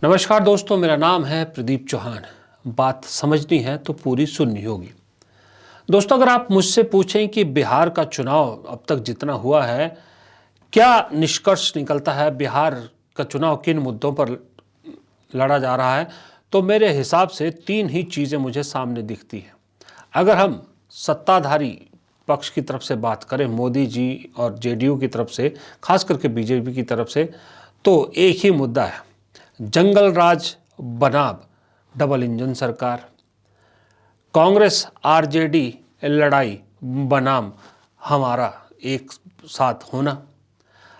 नमस्कार दोस्तों, मेरा नाम है प्रदीप चौहान। बात समझनी है तो पूरी सुननी होगी। दोस्तों, अगर आप मुझसे पूछें कि बिहार का चुनाव अब तक जितना हुआ है, क्या निष्कर्ष निकलता है, बिहार का चुनाव किन मुद्दों पर लड़ा जा रहा है, तो मेरे हिसाब से तीन ही चीज़ें मुझे सामने दिखती हैं। अगर हम सत्ताधारी पक्ष की तरफ से बात करें, मोदी जी और जेडीयू की तरफ से, खास करके बीजेपी की तरफ से, तो एक ही मुद्दा है, जंगल राज बनाम डबल इंजन सरकार। कांग्रेस आरजेडी लड़ाई बनाम हमारा एक साथ होना।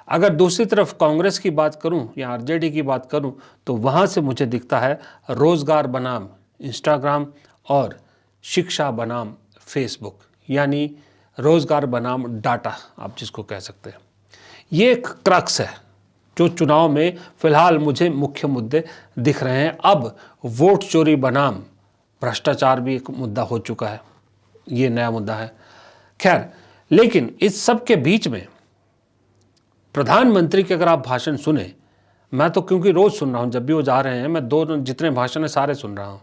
अगर दूसरी तरफ कांग्रेस की बात करूं या आरजेडी की बात करूं, तो वहां से मुझे दिखता है रोजगार बनाम इंस्टाग्राम और शिक्षा बनाम फेसबुक, यानी रोजगार बनाम डाटा, आप जिसको कह सकते हैं। ये एक क्रक्स है जो चुनाव में फिलहाल मुझे मुख्य मुद्दे दिख रहे हैं। अब वोट चोरी बनाम भ्रष्टाचार भी एक मुद्दा हो चुका है, ये नया मुद्दा है। खैर, लेकिन इस सब के बीच में प्रधानमंत्री के अगर आप भाषण सुने, मैं तो क्योंकि रोज सुन रहा हूं, जब भी वो जा रहे हैं मैं दो जितने भाषण है सारे सुन रहा हूं,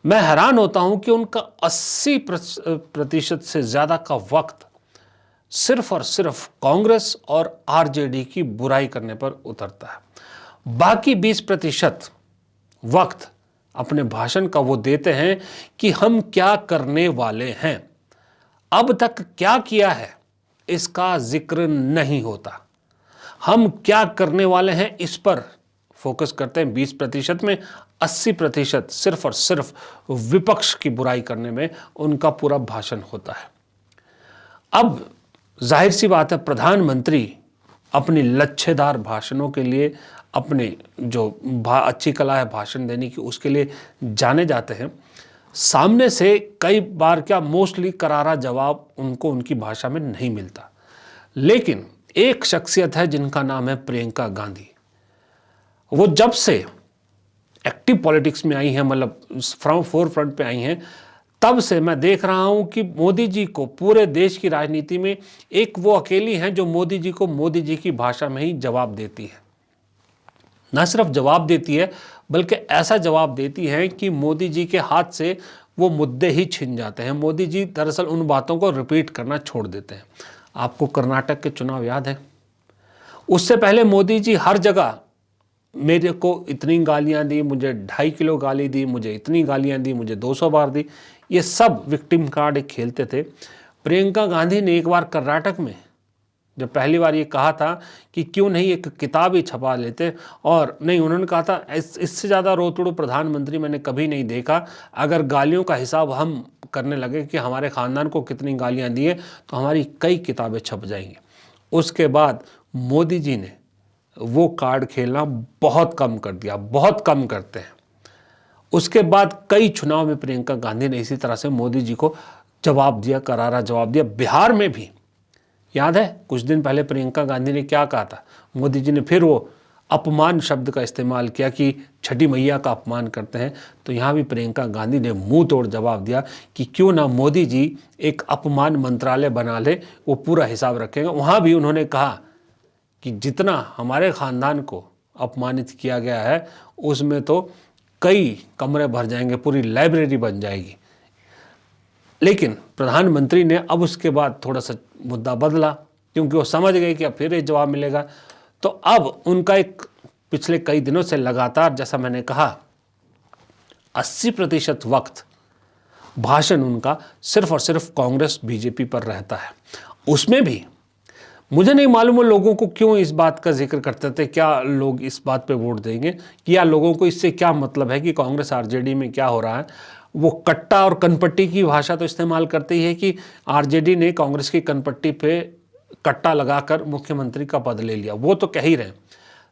मैं हैरान होता हूं कि उनका 80% से ज्यादा का वक्त सिर्फ और सिर्फ कांग्रेस और आरजेडी की बुराई करने पर उतरता है। बाकी 20% वक्त अपने भाषण का वो देते हैं कि हम क्या करने वाले हैं, अब तक क्या किया है इसका जिक्र नहीं होता। हम क्या करने वाले हैं इस पर फोकस करते हैं 20% में। 80% सिर्फ और सिर्फ विपक्ष की बुराई करने में उनका पूरा भाषण होता है। अब जाहिर सी बात है, प्रधानमंत्री अपनी लच्छेदार भाषणों के लिए, अपने जो अच्छी कला है भाषण देने की, उसके लिए जाने जाते हैं। सामने से कई बार क्या, मोस्टली करारा जवाब उनको उनकी भाषा में नहीं मिलता। लेकिन एक शख्सियत है जिनका नाम है प्रियंका गांधी। वो जब से एक्टिव पॉलिटिक्स में आई हैं, मतलब फ्रंट फोर फ्रंट पे आई हैं, तब से मैं देख रहा हूं कि मोदी जी को पूरे देश की राजनीति में एक वो अकेली हैं जो मोदी जी को मोदी जी की भाषा में ही जवाब देती है। न सिर्फ जवाब देती है, बल्कि ऐसा जवाब देती है कि मोदी जी के हाथ से वो मुद्दे ही छिन जाते हैं। मोदी जी दरअसल उन बातों को रिपीट करना छोड़ देते हैं। आपको कर्नाटक के चुनाव याद है? उससे पहले मोदी जी हर जगह मेरे को इतनी गालियां दी, मुझे 2.5 किलो गाली दी, मुझे इतनी गालियां दी, मुझे 200 बार दी, ये सब विक्टिम कार्ड खेलते थे। प्रियंका गांधी ने एक बार कर्नाटक में जब पहली बार ये कहा था कि क्यों नहीं एक किताब ही छपा लेते, और नहीं, उन्होंने कहा था इससे ज़्यादा रोतड़ू प्रधानमंत्री मैंने कभी नहीं देखा। अगर गालियों का हिसाब हम करने लगे कि हमारे ख़ानदान को कितनी गालियां दी हैं, तो हमारी कई किताबें छप जाएंगी। उसके बाद मोदी जी ने वो कार्ड खेलना बहुत कम कर दिया, बहुत कम करते हैं। उसके बाद कई चुनाव में प्रियंका गांधी ने इसी तरह से मोदी जी को जवाब दिया, करारा जवाब दिया। बिहार में भी याद है, कुछ दिन पहले प्रियंका गांधी ने क्या कहा था? मोदी जी ने फिर वो अपमान शब्द का इस्तेमाल किया कि छठी मैया का अपमान करते हैं। तो यहाँ भी प्रियंका गांधी ने मुंह तोड़ जवाब दिया कि क्यों ना मोदी जी एक अपमान मंत्रालय बना ले, वो पूरा हिसाब रखेंगे। वहाँ भी उन्होंने कहा कि जितना हमारे ख़ानदान को अपमानित किया गया है, उसमें तो कई कमरे भर जाएंगे, पूरी लाइब्रेरी बन जाएगी। लेकिन प्रधानमंत्री ने अब उसके बाद थोड़ा सा मुद्दा बदला, क्योंकि वो समझ गए कि अब फिर ये जवाब मिलेगा। तो अब उनका एक पिछले कई दिनों से लगातार, जैसा मैंने कहा, 80% वक्त भाषण उनका सिर्फ और सिर्फ कांग्रेस बीजेपी पर रहता है। उसमें भी मुझे नहीं मालूम वो लोगों को क्यों इस बात का जिक्र करते थे, क्या लोग इस बात पे वोट देंगे, या लोगों को इससे क्या मतलब है कि कांग्रेस आरजेडी में क्या हो रहा है। वो कट्टा और कनपट्टी की भाषा तो इस्तेमाल करते ही है कि आरजेडी ने कांग्रेस की कनपट्टी पे कट्टा लगाकर मुख्यमंत्री का पद ले लिया, वो तो कह ही रहे हैं।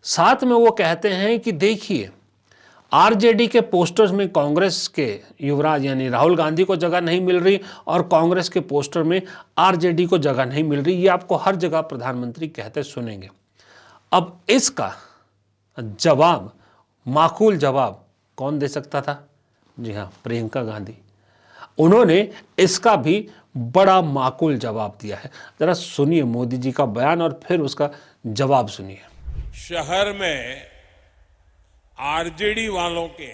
साथ में वो कहते हैं कि देखिए, आरजेडी के पोस्टर्स में कांग्रेस के युवराज यानी राहुल गांधी को जगह नहीं मिल रही, और कांग्रेस के पोस्टर में आरजेडी को जगह नहीं मिल रही। ये आपको हर जगह प्रधानमंत्री कहते सुनेंगे। अब इसका जवाब, माकूल जवाब कौन दे सकता था? जी हाँ, प्रियंका गांधी। उन्होंने इसका भी बड़ा माकूल जवाब दिया है। जरा सुनिए मोदी जी का बयान और फिर उसका जवाब सुनिए। शहर में आरजेडी वालों के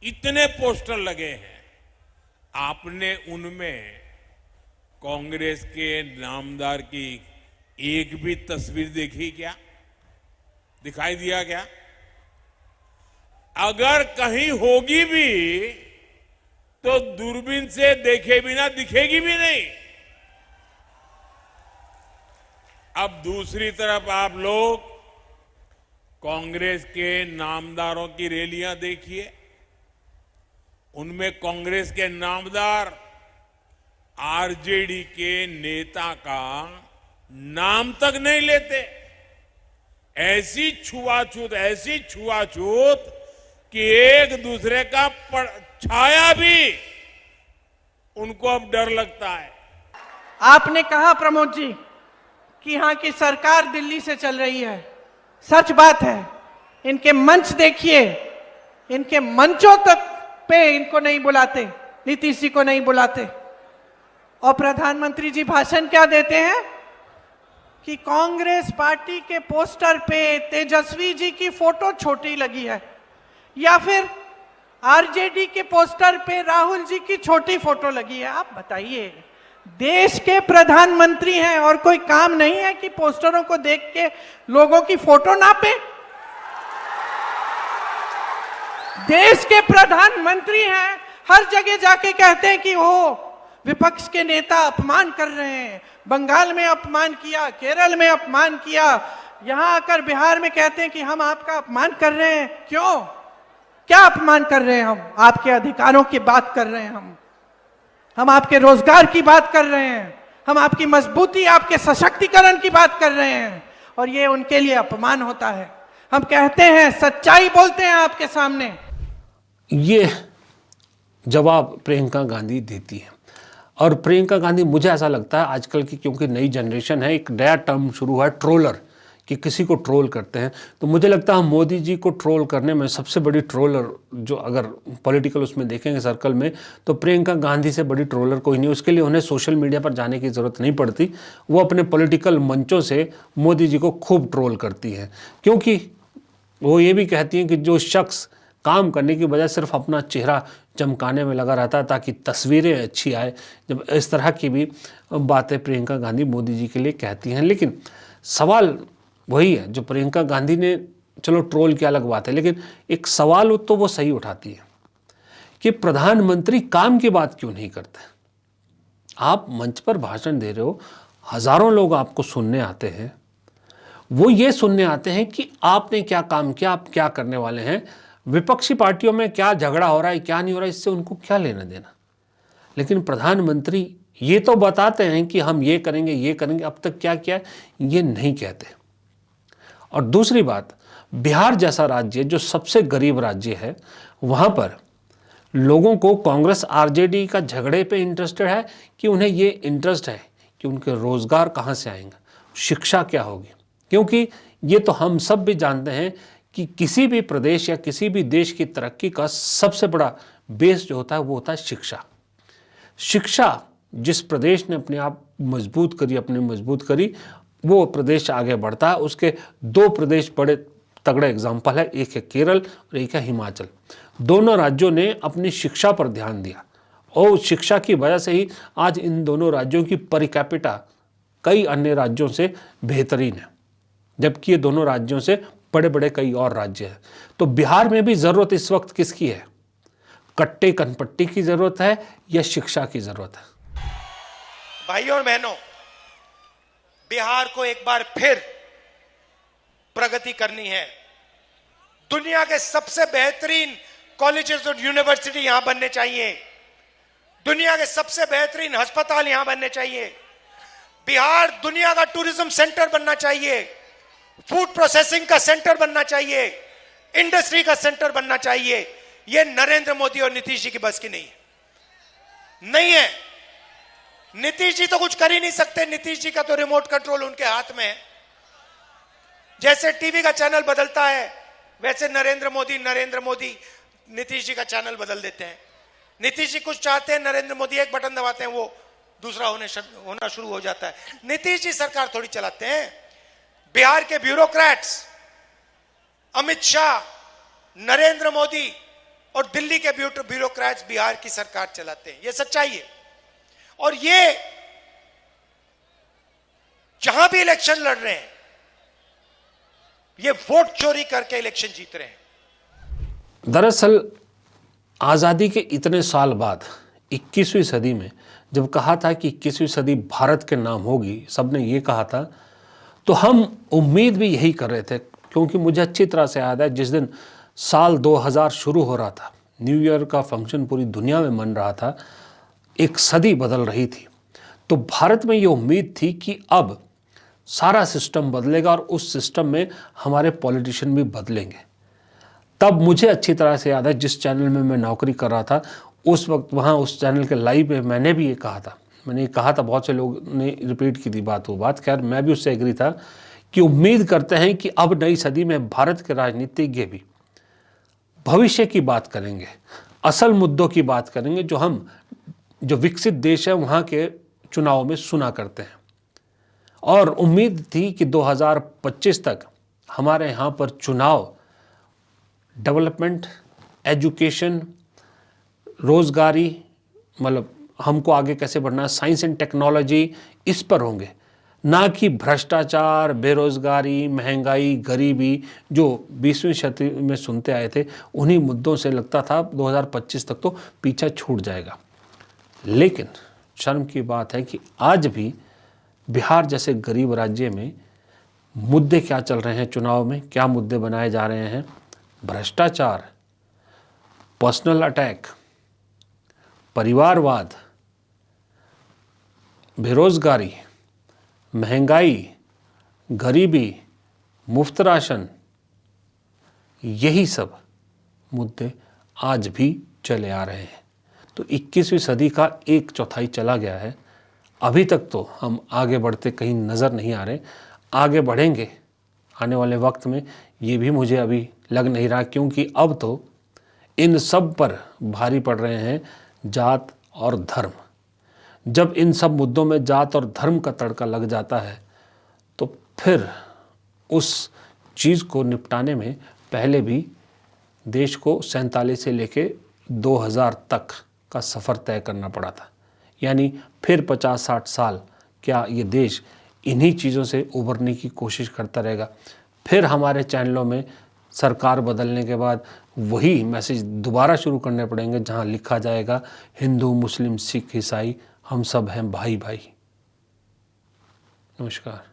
इतने पोस्टर लगे हैं, आपने उनमें कांग्रेस के नामदार की एक भी तस्वीर देखी क्या? दिखाई दिया क्या? अगर कहीं होगी भी तो दूरबीन से देखे बिना दिखेगी भी नहीं। अब दूसरी तरफ आप लोग कांग्रेस के नामदारों की रैलियां देखिए, उनमें कांग्रेस के नामदार आरजेडी के नेता का नाम तक नहीं लेते। ऐसी छुआछूत कि एक दूसरे का छाया भी उनको अब डर लगता है। आपने कहा प्रमोद जी कि यहाँ की सरकार दिल्ली से चल रही है, सच बात है। इनके मंच देखिए, इनके मंचों तक पे इनको नहीं बुलाते, नीतीश जी को नहीं बुलाते। और प्रधानमंत्री जी भाषण क्या देते हैं कि कांग्रेस पार्टी के पोस्टर पे तेजस्वी जी की फोटो छोटी लगी है, या फिर आरजेडी के पोस्टर पे राहुल जी की छोटी फोटो लगी है। आप बताइए, देश के प्रधानमंत्री हैं और कोई काम नहीं है कि पोस्टरों को देख के लोगों की फोटो नापे? देश के प्रधानमंत्री हैं, हर जगह जाके कहते हैं कि वो विपक्ष के नेता अपमान कर रहे हैं। बंगाल में अपमान किया, केरल में अपमान किया, यहां आकर बिहार में कहते हैं कि हम आपका अपमान कर रहे हैं। क्यों? क्या अपमान कर रहे हैं? हम आपके अधिकारों की बात कर रहे हैं, हम आपके रोजगार की बात कर रहे हैं, हम आपकी मजबूती, आपके सशक्तिकरण की बात कर रहे हैं, और ये उनके लिए अपमान होता है। हम कहते हैं, सच्चाई बोलते हैं आपके सामने। ये जवाब प्रियंका गांधी देती है। और प्रियंका गांधी, मुझे ऐसा लगता है आजकल की, क्योंकि नई जनरेशन है, एक नया टर्म शुरू हुआ है ट्रोलर, कि किसी को ट्रोल करते हैं। तो मुझे लगता है मोदी जी को ट्रोल करने में सबसे बड़ी ट्रोलर, जो अगर पॉलिटिकल उसमें देखेंगे सर्कल में, तो प्रियंका गांधी से बड़ी ट्रोलर कोई नहीं। उसके लिए उन्हें सोशल मीडिया पर जाने की ज़रूरत नहीं पड़ती, वो अपने पॉलिटिकल मंचों से मोदी जी को खूब ट्रोल करती हैं। क्योंकि वो ये भी कहती हैं कि जो शख्स काम करने की बजाय सिर्फ अपना चेहरा चमकाने में लगा रहता है ताकि तस्वीरें अच्छी आए, जब इस तरह की भी बातें प्रियंका गांधी मोदी जी के लिए कहती हैं। लेकिन सवाल वही है जो प्रियंका गांधी ने, चलो ट्रोल की अलग बात है, लेकिन एक सवाल तो वो सही उठाती है कि प्रधानमंत्री काम की बात क्यों नहीं करते? आप मंच पर भाषण दे रहे हो, हजारों लोग आपको सुनने आते हैं, वो ये सुनने आते हैं कि आपने क्या काम किया, आप क्या करने वाले हैं, विपक्षी पार्टियों में क्या झगड़ा हो रहा है, क्या नहीं हो रहा है, इससे उनको क्या लेना देना। लेकिन प्रधानमंत्री ये तो बताते हैं कि हम ये करेंगे, ये करेंगे, अब तक क्या किया ये नहीं कहते। और दूसरी बात, बिहार जैसा राज्य जो सबसे गरीब राज्य है, वहाँ पर लोगों को कांग्रेस आरजेडी का झगड़े पे इंटरेस्टेड है कि उन्हें ये इंटरेस्ट है कि उनके रोज़गार कहाँ से आएंगे, शिक्षा क्या होगी। क्योंकि ये तो हम सब भी जानते हैं कि किसी भी प्रदेश या किसी भी देश की तरक्की का सबसे बड़ा बेस जो होता है वो होता है शिक्षा। शिक्षा जिस प्रदेश ने अपने आप मजबूत करी, वो प्रदेश आगे बढ़ता है। उसके दो प्रदेश बड़े तगड़े एग्जाम्पल है, एक है केरल और एक है हिमाचल। दोनों राज्यों ने अपनी शिक्षा पर ध्यान दिया और शिक्षा की वजह से ही आज इन दोनों राज्यों की पर कैपिटा कई अन्य राज्यों से बेहतरीन है, जबकि ये दोनों राज्यों से बड़े बड़े कई और राज्य हैं। तो बिहार में भी ज़रूरत इस वक्त किसकी है? कट्टे कनपट्टी की ज़रूरत है या शिक्षा की ज़रूरत है? भाइयों और बहनों, बिहार को एक बार फिर प्रगति करनी है। दुनिया के सबसे बेहतरीन कॉलेजेस और यूनिवर्सिटी यहां बनने चाहिए, दुनिया के सबसे बेहतरीन अस्पताल यहां बनने चाहिए। बिहार दुनिया का टूरिज्म सेंटर बनना चाहिए, फूड प्रोसेसिंग का सेंटर बनना चाहिए, इंडस्ट्री का सेंटर बनना चाहिए। यह नरेंद्र मोदी और नीतीश जी की बस की नहीं है। नीतीश जी तो कुछ कर ही नहीं सकते। नीतीश जी का तो रिमोट कंट्रोल उनके हाथ में है। जैसे टीवी का चैनल बदलता है, वैसे नरेंद्र मोदी नीतीश जी का चैनल बदल देते हैं। नीतीश जी कुछ चाहते हैं, नरेंद्र मोदी एक बटन दबाते हैं, वो दूसरा होना शुरू हो जाता है। नीतीश जी सरकार थोड़ी चलाते हैं। बिहार के ब्यूरोक्रेट्स, अमित शाह, नरेंद्र मोदी और दिल्ली के ब्यूरोक्रेट्स बिहार की सरकार चलाते हैं। यह सच्चाई है। और ये जहां भी इलेक्शन लड़ रहे हैं, ये वोट चोरी करके इलेक्शन जीत रहे हैं। दरअसल आज़ादी के इतने साल बाद 21वीं सदी में जब कहा था कि 21वीं सदी भारत के नाम होगी, सबने ये कहा था, तो हम उम्मीद भी यही कर रहे थे। क्योंकि मुझे अच्छी तरह से याद है जिस दिन साल 2000 शुरू हो रहा था, न्यू ईयर का फंक्शन पूरी दुनिया में मन रहा था, एक सदी बदल रही थी, तो भारत में ये उम्मीद थी कि अब सारा सिस्टम बदलेगा और उस सिस्टम में हमारे पॉलिटिशियन भी बदलेंगे। तब मुझे अच्छी तरह से याद है जिस चैनल में मैं नौकरी कर रहा था, उस वक्त वहाँ उस चैनल के लाइव में मैंने भी ये कहा था, बहुत से लोग ने रिपीट की थी वो बात। खैर मैं भी उससे एग्री था कि उम्मीद करते हैं कि अब नई सदी में भारत के राजनीतिज्ञ भी भविष्य की बात करेंगे, असल मुद्दों की बात करेंगे, जो विकसित देश है वहाँ के चुनाव में सुना करते हैं। और उम्मीद थी कि 2025 तक हमारे यहाँ पर चुनाव, डेवलपमेंट, एजुकेशन, रोज़गारी, मतलब हमको आगे कैसे बढ़ना है, साइंस एंड टेक्नोलॉजी, इस पर होंगे, ना कि भ्रष्टाचार, बेरोज़गारी, महंगाई, गरीबी, जो 20वीं शताब्दी में सुनते आए थे। उन्हीं मुद्दों से लगता था 2025 तक तो पीछा छूट जाएगा। लेकिन शर्म की बात है कि आज भी बिहार जैसे गरीब राज्य में मुद्दे क्या चल रहे हैं, चुनाव में क्या मुद्दे बनाए जा रहे हैं? भ्रष्टाचार, पर्सनल अटैक, परिवारवाद, बेरोजगारी, महंगाई, गरीबी, मुफ्त राशन, यही सब मुद्दे आज भी चले आ रहे हैं। तो 21वीं सदी का 1/4 चला गया है, अभी तक तो हम आगे बढ़ते कहीं नज़र नहीं आ रहे। आगे बढ़ेंगे आने वाले वक्त में, ये भी मुझे अभी लग नहीं रहा, क्योंकि अब तो इन सब पर भारी पड़ रहे हैं जात और धर्म। जब इन सब मुद्दों में जात और धर्म का तड़का लग जाता है तो फिर उस चीज़ को निपटाने में पहले भी देश को 47 से लेके 2000 तक का सफ़र तय करना पड़ा था। यानी फिर 50-60 साल क्या ये देश इन्हीं चीज़ों से उभरने की कोशिश करता रहेगा? फिर हमारे चैनलों में सरकार बदलने के बाद वही मैसेज दोबारा शुरू करने पड़ेंगे, जहां लिखा जाएगा हिंदू, मुस्लिम, सिख, ईसाई हम सब हैं भाई भाई। नमस्कार।